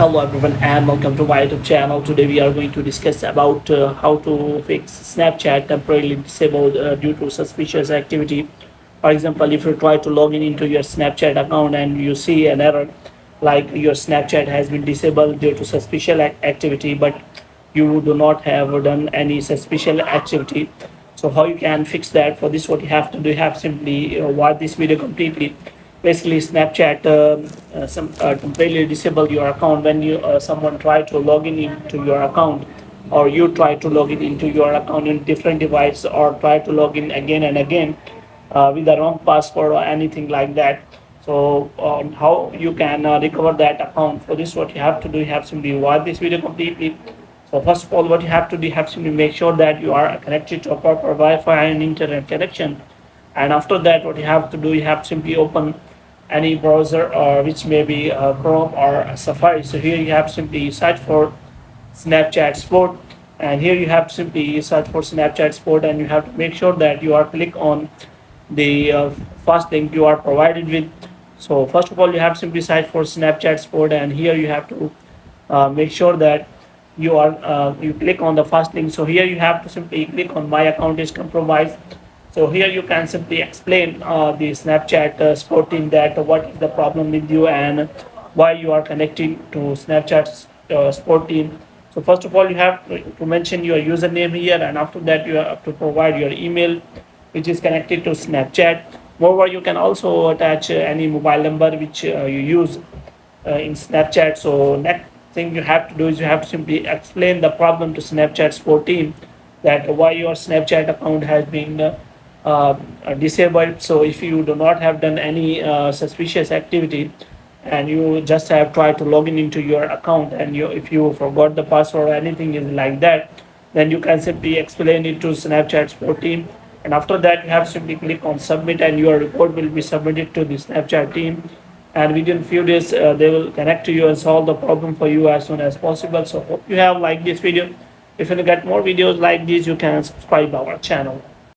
Hello everyone and welcome to my YouTube channel. Today we are going to discuss about how to fix Snapchat temporarily disabled due to suspicious activity. For example, if you try to log in into your Snapchat account and you see an error like your Snapchat has been disabled due to suspicious activity, but you do not have done any suspicious activity. So how you can fix that? For this, what you have to do, you have simply watch this video completely. Basically, Snapchat temporarily disable your account when you someone try to log in into your account, or you try to log in into your account in different device, or try to log in again and again with the wrong password or anything like that. So how you can recover that account? For this, what you have to do, you have simply watch this video completely. So first of all, what you have to do, you have to make sure that you are connected to a proper Wi-Fi and internet connection. And after that, what you have to do, you have to simply open any browser, which may be Chrome or Safari. So here you have to simply search for Snapchat Sport, and here you have to simply search for Snapchat Sport, and you have to make sure that you are click on the first link you are provided with. So first of all, you have to simply search for Snapchat Sport, and here you have to make sure that you click on the first link. So here you have to simply click on my account is compromised. So here you can simply explain the Snapchat support team that what is the problem with you and why you are connecting to Snapchat support team. So first of all, you have to mention your username here, and after that you have to provide your email which is connected to Snapchat. Moreover, you can also attach any mobile number which you use in Snapchat. So next thing you have to do is you have to simply explain the problem to Snapchat support team, that why your Snapchat account has been disabled. So if you do not have done any suspicious activity and you just have tried to log in into your account, and if you forgot the password or anything is like that, then you can simply explain it to Snapchat support team. And after that, you have to simply click on submit, and your report will be submitted to the Snapchat team, and within few days they will connect to you and solve the problem for you as soon as possible. So hope you have liked this video. If you get more videos like this, you can subscribe our channel.